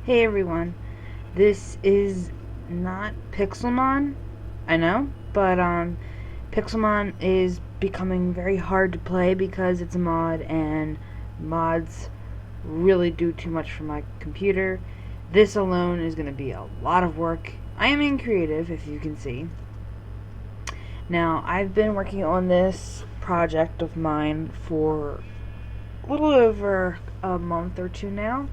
Hey everyone, this is not Pixelmon, I know, but Pixelmon is becoming very hard to play because it's a mod and mods really do too much for my computer. This alone is going to be a lot of work. I am in creative, if you can see. Now, I've been working on this project of mine for a little over a month or two now.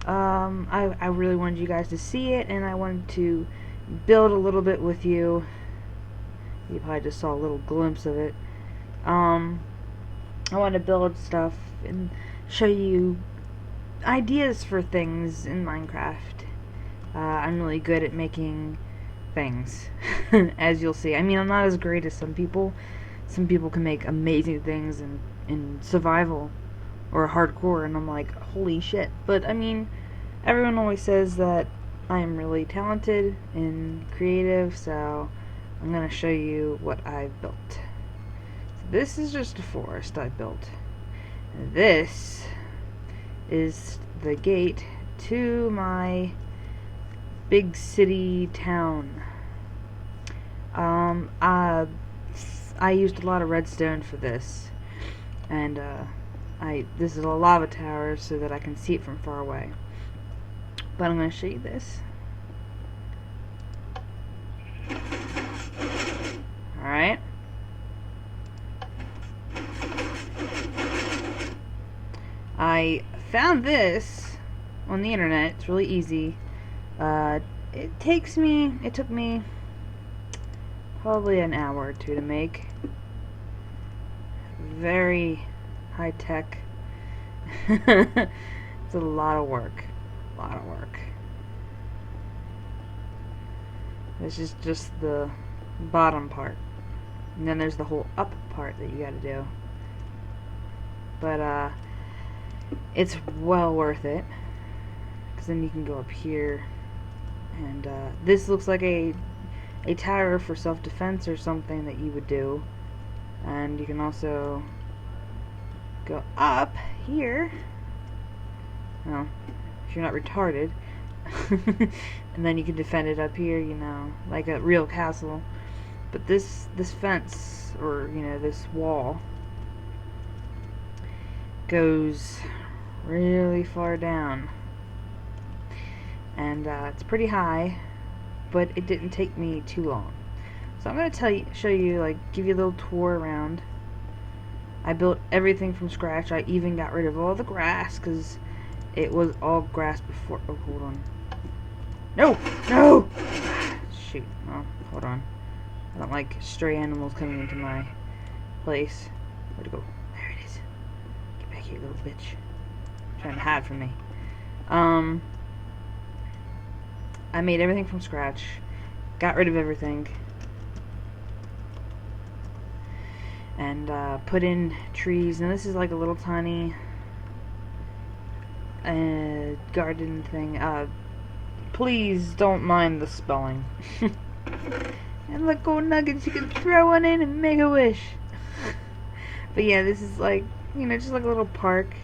I really wanted you guys to see it, and I wanted to build a little bit with you. You probably just saw a little glimpse of it. I want to build stuff and show you ideas for things in Minecraft. I'm really good at making things, as you'll see. I mean, I'm not as great as some people. Some people can make amazing things in survival or hardcore, and I'm like, holy shit. But I mean, everyone always says that I am really talented and creative, so I'm gonna show you what I've built. So this is just a forest I built. This is the gate to my big city town. I used a lot of redstone for this, and this is a lava tower so that I can see it from far away. But I'm going to show you this. Alright. I found this on the internet. It's really easy. It took me probably an hour or two to make. Very high tech. It's a lot of work. This is just the bottom part. And then there's the whole up part that you gotta do. But, it's well worth it. Because then you can go up here. And, this looks like a tower for self-defense or something that you would do. And you can also go up here. Well, if you're not retarded. And then you can defend it up here, you know, like a real castle. But this fence, or, you know, this wall, goes really far down. And it's pretty high, but it didn't take me too long. So I'm going to show you, like, give you a little tour around. I built everything from scratch. I even got rid of all the grass, because it was all grass before. Oh, hold on. No! No! Shoot. Oh, hold on. I don't like stray animals coming into my place. Where'd it go? There it is. Get back here, little bitch. Trying to hide from me. I made everything from scratch. Got rid of everything. And put in trees. And this is like a little tiny garden thing. Please don't mind the spelling. And look, gold nuggets, you can throw one in and make a wish. But yeah, this is like, you know, just like a little park.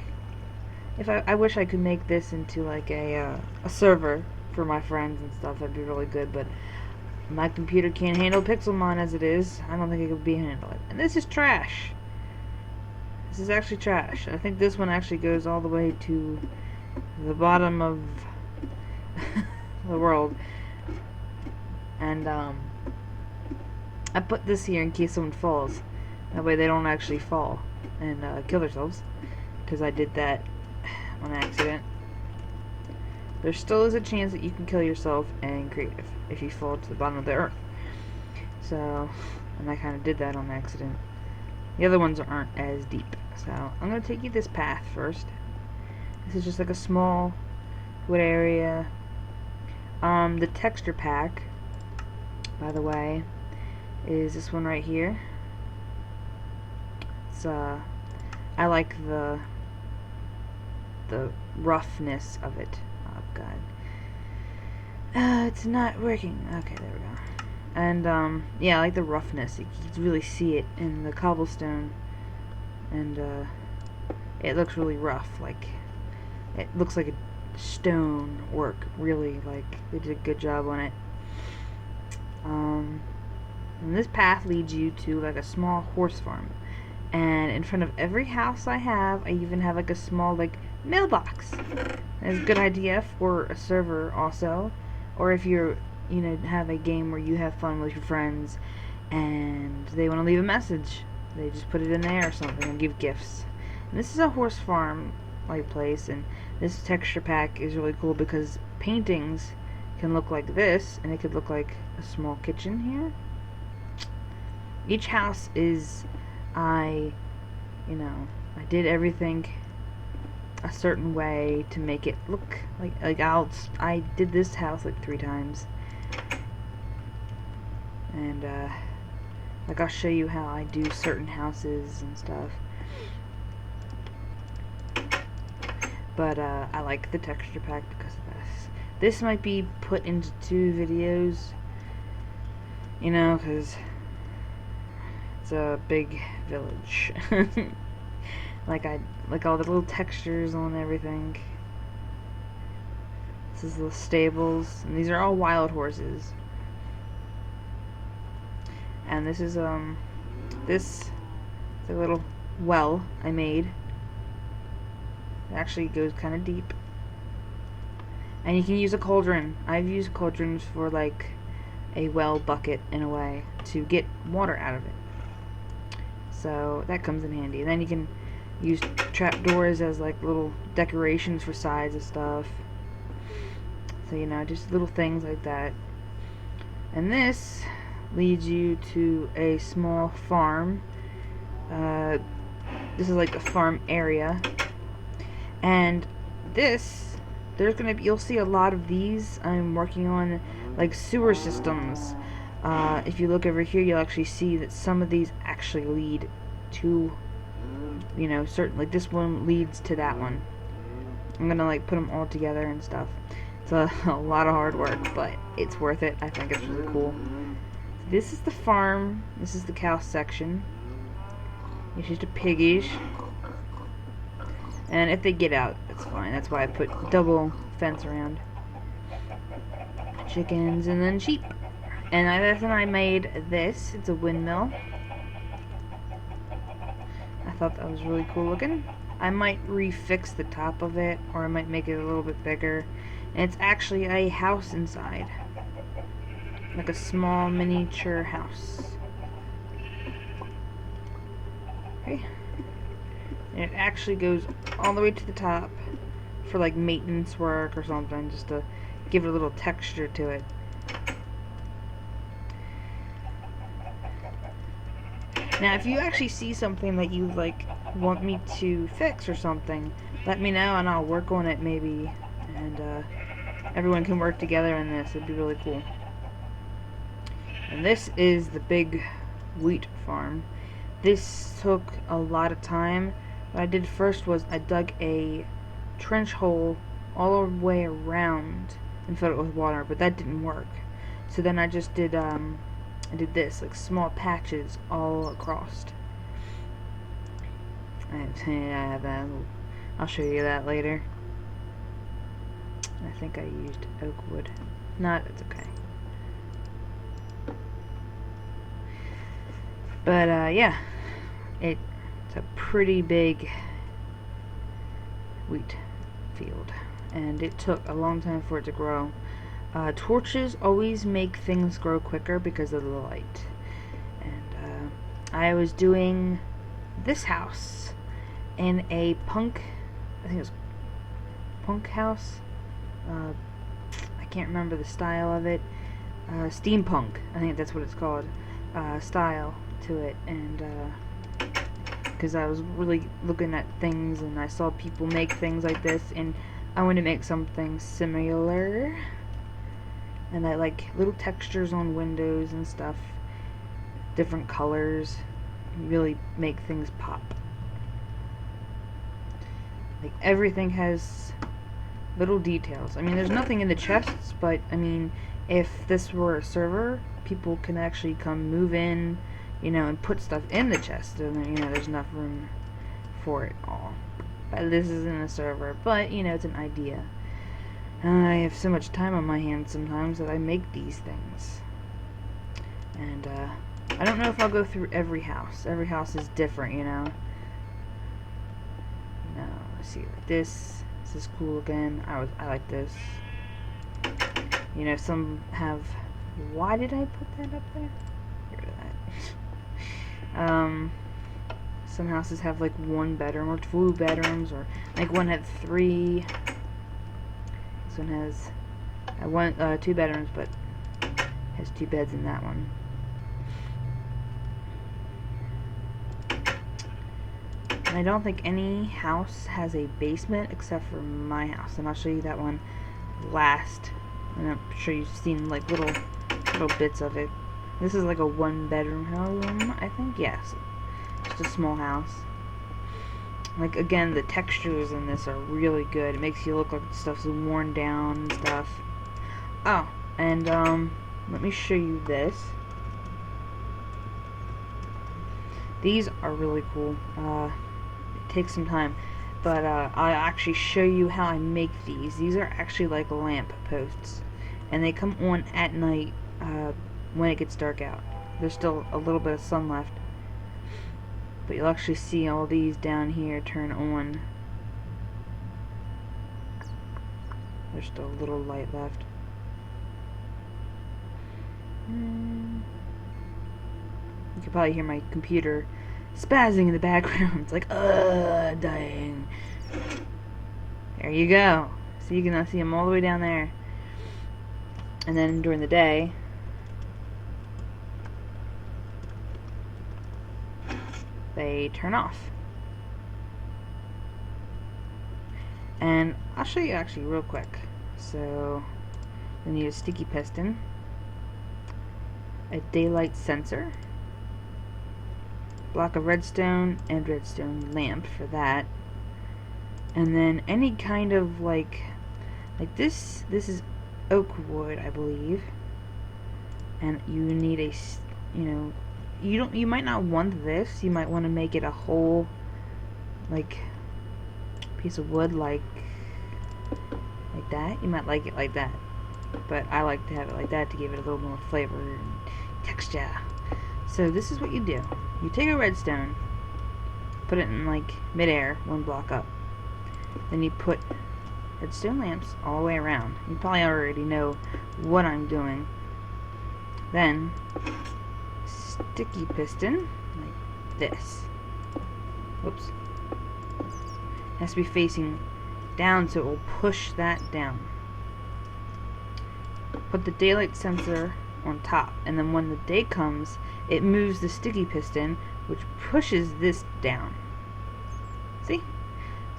I wish I could make this into like a server for my friends and stuff. That'd be really good, but my computer can't handle Pixelmon as it is. I don't think it could handle it. And this is trash. This is actually trash. I think this one actually goes all the way to the bottom of the world. And I put this here in case someone falls. That way they don't actually fall and kill themselves, because I did that on accident. There still is a chance that you can kill yourself in creative if you fall to the bottom of the earth. So, and I kind of did that on accident. The other ones aren't as deep. So, I'm going to take you this path first. This is just like a small wood area. The texture pack, by the way, is this one right here. It's, I like the roughness of it. Oh god. It's not working. Okay, there we go. And, yeah, I like the roughness. You can really see it in the cobblestone. And, it looks really rough. Like, it looks like stone work, really, like, they did a good job on it. And this path leads you to like a small horse farm. And in front of every house I have, I even have like a small like mailbox. It's a good idea for a server also, or if you're have a game where you have fun with your friends and they want to leave a message, they just put it in there or something and give gifts. And this is a horse farm like place, and this texture pack is really cool because paintings can look like this, and it could look like a small kitchen here. Each house is, I did everything a certain way to make it look like I did this house like 3 times, and like I'll show you how I do certain houses and stuff. But I like the texture pack because of this. This might be put into 2 videos, because it's a big village. like all the little textures on everything. This is the stables, and these are all wild horses. And this is this is a little well I made. It actually goes kind of deep. And you can use a cauldron. I've used cauldrons for like a well bucket in a way to get water out of it. So that comes in handy. And then you can use trapdoors as like little decorations for sides of stuff. So just little things like that. And this leads you to a small farm. This is like a farm area. And you'll see a lot of these. I'm working on like sewer systems. If you look over here, you'll actually see that some of these actually lead to, certain, like this one leads to that one. I'm gonna like put them all together and stuff. It's a lot of hard work, but it's worth it. I think it's really cool. This is the farm. This is the cow section. It's just a piggish. And if they get out, it's fine. That's why I put double fence around. Chickens and then sheep. And then I made this. It's a windmill. I thought that was really cool looking. I might refix the top of it, or I might make it a little bit bigger. And it's actually a house inside. Like a small miniature house. Okay. And it actually goes all the way to the top for like maintenance work or something, just to give it a little texture to it. Now if you actually see something that you like want me to fix or something, let me know and I'll work on it maybe, and everyone can work together in this. It'd be really cool. And this is the big wheat farm. This took a lot of time. What I did first was I dug a trench hole all the way around and filled it with water, but that didn't work. So then I just did I did this, like small patches all across. I have that. I'll show you that later. I think I used oak wood. Not, it's okay. But yeah, it's a pretty big wheat field, and it took a long time for it to grow. Torches always make things grow quicker because of the light. And I was doing this house in a punk, I think it was punk house. I can't remember the style of it. Steampunk, I think that's what it's called. Style to it, and because I was really looking at things and I saw people make things like this, and I wanted to make something similar. And I like little textures on windows and stuff, different colors, really make things pop. Like everything has little details. I mean, there's nothing in the chests, but I mean, if this were a server, people can actually come move in, and put stuff in the chest, and there's enough room for it all. But this isn't a server, but it's an idea. I have so much time on my hands sometimes that I make these things. And, I don't know if I'll go through every house. Every house is different, you know. No, let's see, like this. This is cool again. I like this. You know, some have... Why did I put that up there? Get rid of that. Some houses have like 1 bedroom or 2 bedrooms, or like one had 3. This one has 2 bedrooms, but has 2 beds in that one. And I don't think any house has a basement except for my house, and I'll show you that one last. And I'm sure you've seen like little bits of it. This is like a 1-bedroom home, I think. Yes, just a small house. Like, again, the textures in this are really good. It makes you look like stuff's worn down and stuff. Oh, and let me show you this. These are really cool. It takes some time, but I'll actually show you how I make these. These are actually like lamp posts, and they come on at night when it gets dark out. There's still a little bit of sun left, but you'll actually see all these down here turn on. There's still a little light left. You can probably hear my computer spazzing in the background. It's like, dying. There you go. So you can see them all the way down there. And then during the day, they turn off. And I'll show you actually real quick. So you need a sticky piston, a daylight sensor, block of redstone and redstone lamp for that, and then any kind of like this is oak wood, I believe, and you need a, you know, you might not want this. You might want to make it a whole like piece of wood, like that. You might like it like that, but I like to have it like that to give it a little more flavor and texture. So this is what you do. You take a redstone, put it in like midair, 1 block up. Then you put redstone lamps all the way around. You probably already know what I'm doing. Then sticky piston like this. Whoops. It has to be facing down so it will push that down. Put the daylight sensor on top, and then when the day comes, it moves the sticky piston, which pushes this down. See?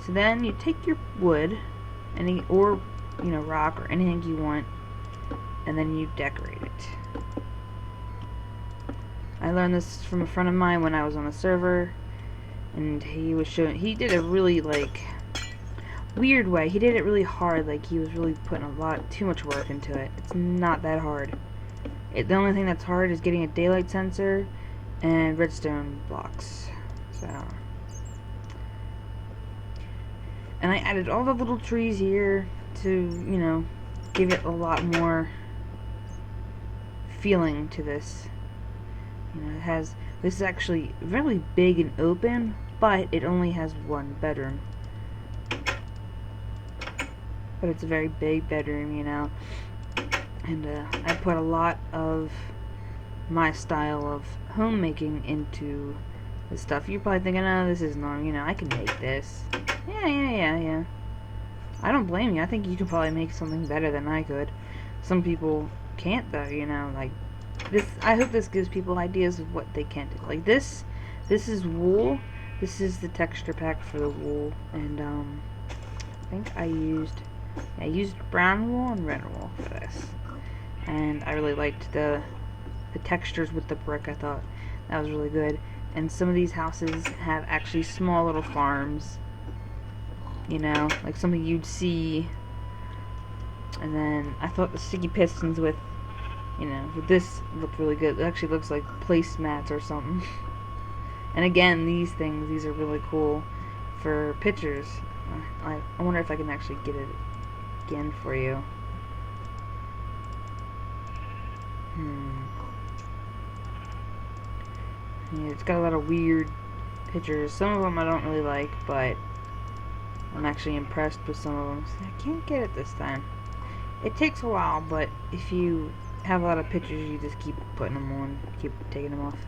So then you take your wood, or you know, rock or anything you want, and then you decorate it. I learned this from a friend of mine when I was on a server, and he did a really like weird way. He did it really hard, like he was really putting too much work into it. It's not that hard. The only thing that's hard is getting a daylight sensor and redstone blocks. So, and I added all the little trees here to, you know, give it a lot more feeling to this. You know, this is actually really big and open, but it only has 1 bedroom. But it's a very big bedroom, you know. And I put a lot of my style of homemaking into the stuff. You're probably thinking, oh, this is normal, you know, I can make this. Yeah. I don't blame you. I think you could probably make something better than I could. Some people can't, though, you know, like this. I hope this gives people ideas of what they can do. Like this is wool. This is the texture pack for the wool, and I think I used brown wool and red wool for this. And I really liked the textures with the brick. I thought that was really good. And some of these houses have actually small little farms, you know, like something you'd see. And then I thought the sticky pistons with this looked really good. It actually looks like placemats or something. And again, these are really cool for pictures. I wonder if I can actually get it again for you. Yeah, it's got a lot of weird pictures. Some of them I don't really like, but I'm actually impressed with some of them. I can't get it this time. It takes a while, but if you have a lot of pictures, you just keep putting them on, keep taking them off.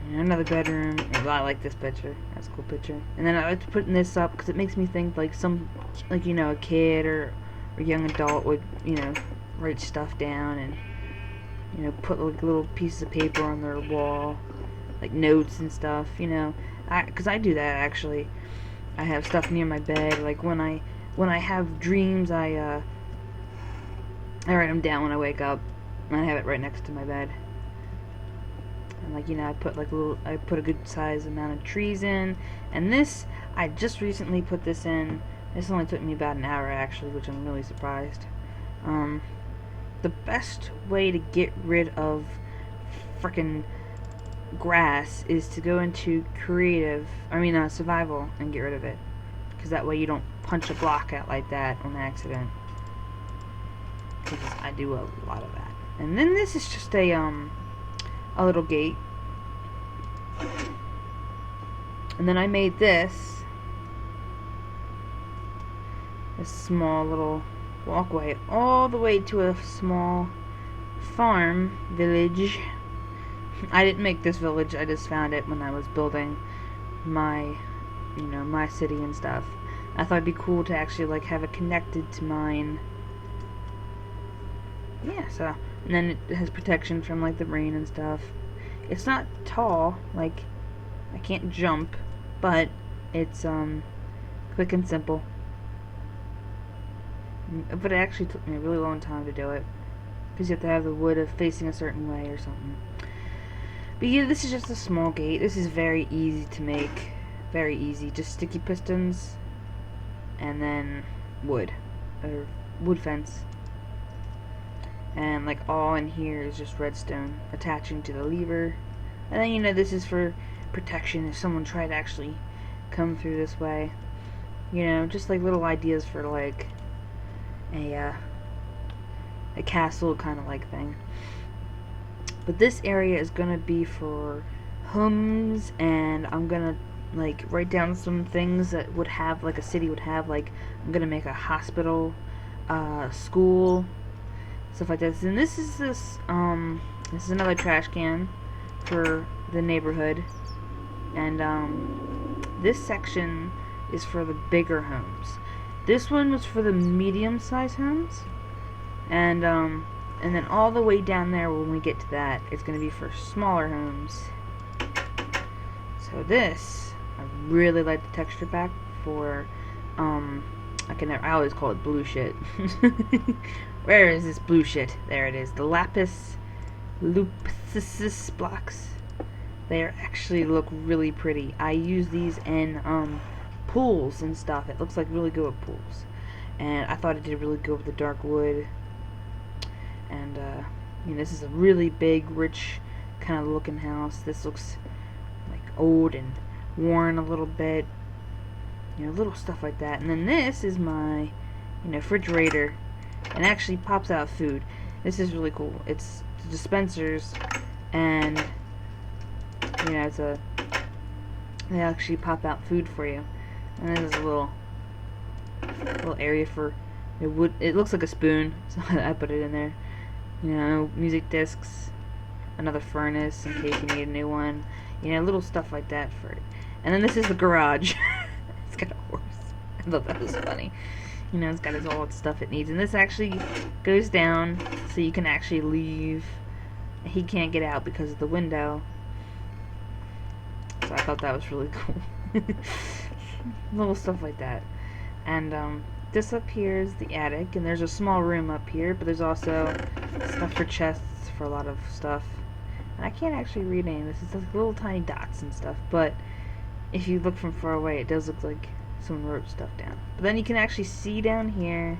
And another bedroom. I like this picture. That's a cool picture. And then I like to put this up because it makes me think like a kid or a young adult would, write stuff down and, put like little pieces of paper on their wall, like notes and stuff, because I do that actually. I have stuff near my bed, like when I have dreams, I write them down when I wake up, and I have it right next to my bed. And I put a good size amount of trees in, and this, I just recently put this in. This only took me about an hour actually, which I'm really surprised. The best way to get rid of frickin' grass is to go into survival and get rid of it, because that way you don't punch a block out like that on accident, because I do a lot of that. And then this is just a little gate, and then I made this a small little walkway all the way to a small farm village. I didn't make this village, I just found it when I was building my, my city and stuff. I thought it'd be cool to actually, have it connected to mine. Yeah, so, and then it has protection from, the rain and stuff. It's not tall, I can't jump, but it's, quick and simple. But it actually took me a really long time to do it, because you have to have the wood facing a certain way or something. But yeah, this is just a small gate. This is very easy to make. Very easy. Just sticky pistons and then wood. Or wood fence. And all in here is just redstone attaching to the lever. And then this is for protection if someone tried to actually come through this way. Just little ideas for a castle kind of thing. But this area is gonna be for homes, and I'm gonna write down some things that would have a city would have. I'm gonna make a hospital, school, stuff like that. And this is another trash can for the neighborhood, and this section is for the bigger homes. This one was for the medium-sized homes, and then all the way down there, when we get to that, it's going to be for smaller homes. So this, I really like the texture pack for, I always call it blue shit. Where is this blue shit? There it is. The lapis lazuli blocks. They actually look really pretty. I use these in, pools and stuff. It looks really good with pools. And I thought it did really good with the dark wood. And, this is a really big, rich kind of looking house. This looks old and worn a little bit. Little stuff like that. And then this is my, refrigerator. And actually pops out food. This is really cool. It's dispensers, and, they actually pop out food for you. And this is a little area for wood. It looks like a spoon, so I put it in there. Music discs, another furnace in case you need a new one. Little stuff like that for it. And then this is the garage. It's got a horse. I thought that was funny. It's got all its stuff it needs. And this actually goes down so you can actually leave. He can't get out because of the window. So I thought that was really cool. Little stuff like that. And this up here is the attic, and there's a small room up here, but there's also stuff for chests for a lot of stuff. And I can't actually read any of this. It's little tiny dots and stuff, but if you look from far away, it does look like someone wrote stuff down. But then you can actually see down here.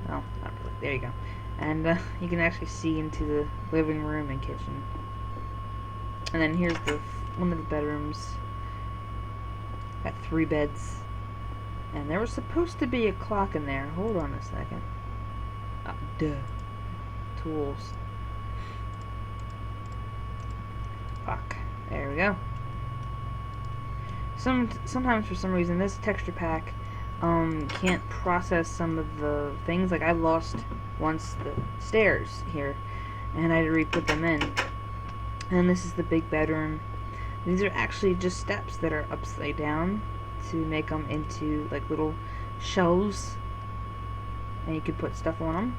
Well, not really. There you go. And you can actually see into the living room and kitchen. And then here's one of the bedrooms. Got 3 beds. And there was supposed to be a clock in there. Hold on a second. Duh. Tools. Fuck. There we go. Sometimes for some reason this texture pack can't process some of the things. Like I lost once the stairs here, and I had to re-put them in. And this is the big bedroom. These are actually just steps that are upside down to make them into like little shelves, and you could put stuff on them.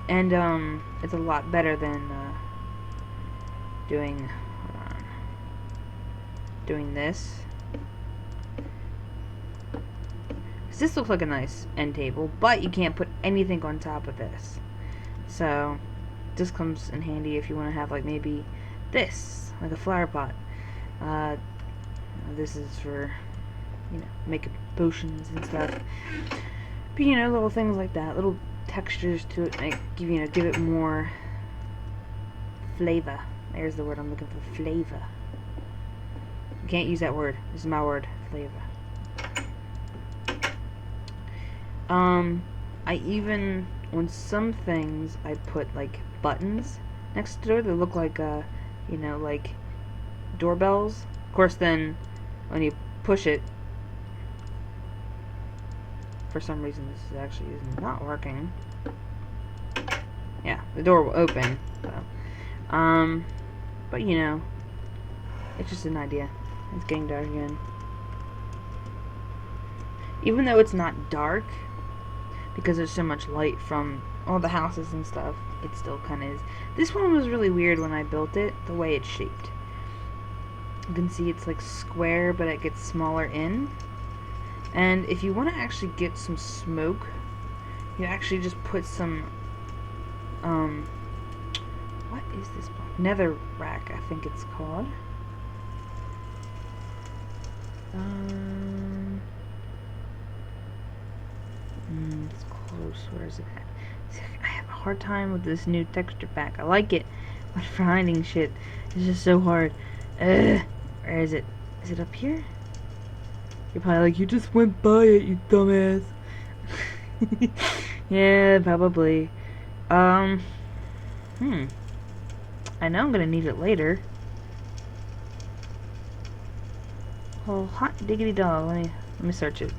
And it's a lot better than doing this. This looks like a nice end table, but you can't put anything on top of this. So this comes in handy if you want to have like maybe this, like a flower pot. This is for, you know, making potions and stuff. But you know, little things like that, little textures to it, make give it more flavor. There's the word I'm looking for, flavor. You can't use that word. This is my word, flavor. I even, on some things, I put like buttons next to the door that look like, you know, like doorbells. Of course, then when you push it, for some reason this is actually not working. Yeah, the door will open. So, but you know, it's just an idea. It's getting dark again. Even though it's not dark, because there's so much light from all the houses and stuff, it still kind of is. This one was really weird when I built it, the way it's shaped. You can see it's like square, but it gets smaller in. And if you want to actually get some smoke, you actually just put some, what is this block? Nether rack, I think it's called. It's close. Where is it at? I have a hard time with this new texture pack. I like it, but for hiding shit, it's just so hard. Where is it? Is it up here? You're probably like, you just went by it, you dumbass. Yeah, probably. I know I'm gonna need it later. Oh, hot diggity dog. Let me search it.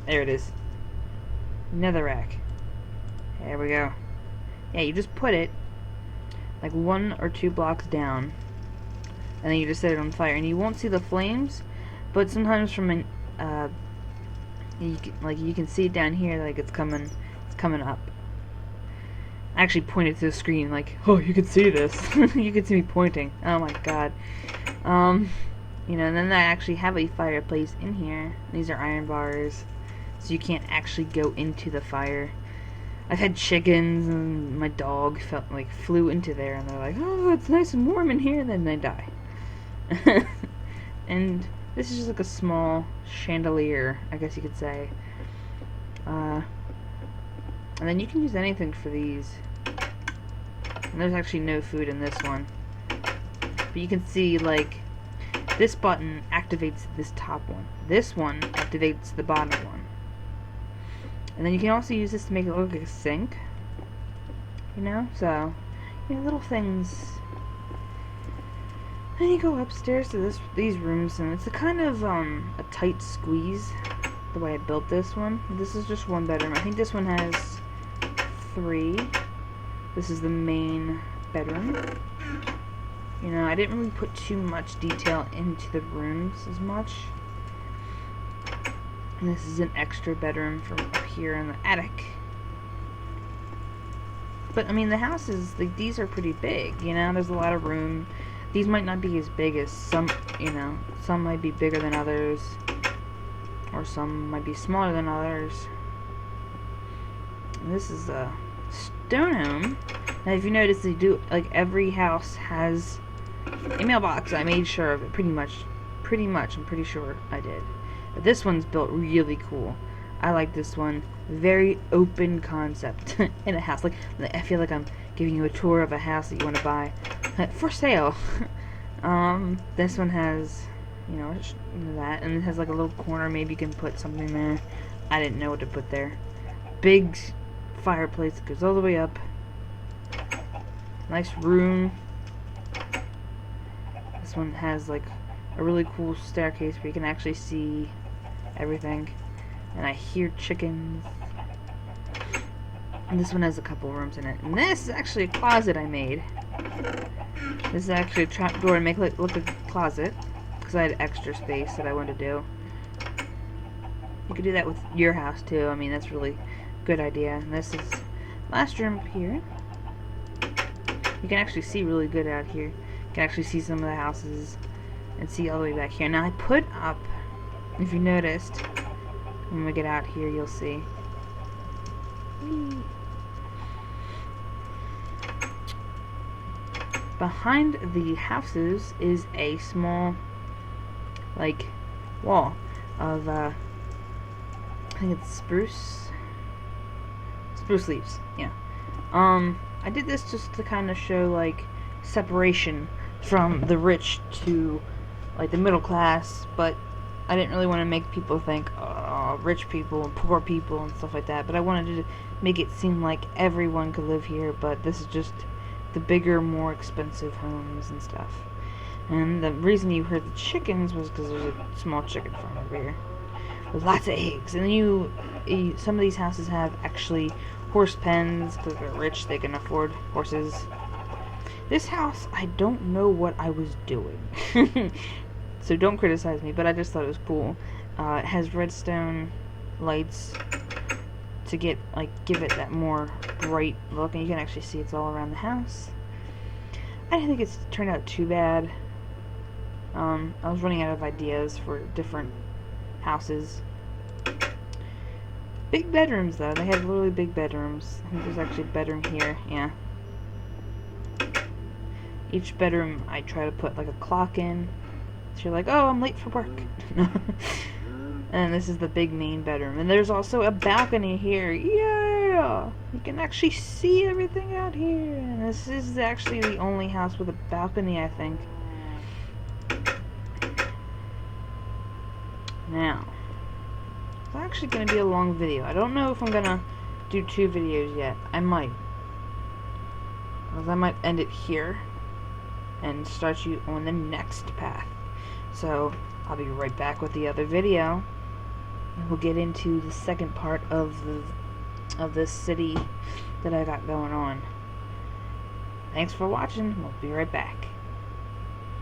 There it is. Netherrack. There we go. Yeah, you just put it like 1 or 2 blocks down, and then you just set it on fire, and you won't see the flames, but sometimes from an you can see it down here, like it's coming up. I actually pointed to the screen like, oh, you can see this. You can see me pointing. Oh my god. You know, and then I actually have a fireplace in here. These are iron bars, so you can't actually go into the fire. I've had chickens, and my dog flew into there, and they're like, oh, it's nice and warm in here, and then they die. And this is just like a small chandelier, I guess you could say. And then you can use anything for these. And there's actually no food in this one. But you can see, like, this button activates this top one. This one activates the bottom one. And then you can also use this to make it look like a sink. You know? So, you know, little things. Then you go upstairs to these rooms, and it's a kind of a tight squeeze, the way I built this one. This is just 1 bedroom. I think this one has 3. This is the main bedroom. You know, I didn't really put too much detail into the rooms as much. And this is an extra bedroom from up here in the attic. But, I mean, the houses, like, these are pretty big, you know? There's a lot of room. These might not be as big as some, you know. Some might be bigger than others. Or some might be smaller than others. And this is a stone home. Now, if you notice, they do, like, every house has a mailbox. I made sure of it, pretty much, I'm pretty sure I did. But this one's built really cool. I like this one. Very open concept in a house. Like, I feel like I'm giving you a tour of a house that you want to buy for sale. This one has you know, that, and it has like a little corner, maybe you can put something there. I didn't know what to put there. Big fireplace that goes all the way up. Nice room. This one has like a really cool staircase where you can actually see everything. And I hear chickens. And this one has a couple rooms in it. And this is actually a closet I made. This is actually a trap door to make it look like a closet, because I had extra space that I wanted to do. You could do that with your house too. I mean, that's really a good idea. And this is last room here. You can actually see really good out here. You can actually see some of the houses and see all the way back here. Now I put up, if you noticed, when we get out here, you'll see. Behind the houses is a small, like, wall of, I think it's spruce leaves, yeah. I did this just to kind of show, like, separation from the rich to, like, the middle class, but I didn't really want to make people think, oh, rich people and poor people and stuff like that, but I wanted to make it seem like everyone could live here, but this is just the bigger, more expensive homes and stuff. And the reason you heard the chickens was because there's a small chicken farm over here with lots of eggs. And some of these houses have actually horse pens because they're rich, they can afford horses. This house, I don't know what I was doing. So don't criticize me, but I just thought it was cool. It has redstone lights to give it that more bright look, and you can actually see it's all around the house. I didn't think it's turned out too bad. I was running out of ideas for different houses. Big bedrooms though, they have really big bedrooms. I think there's actually a bedroom here, yeah. Each bedroom I try to put like a clock in, so you're like, oh, I'm late for work. And this is the big main bedroom. And there's also a balcony here. Yeah! You can actually see everything out here. And this is actually the only house with a balcony, I think. Now, it's actually going to be a long video. I don't know if I'm going to do 2 videos yet. I might. Because I might end it here and start you on the next path. So, I'll be right back with the other video. And we'll get into the second part of this city that I got going on. Thanks for watching. We'll be right back.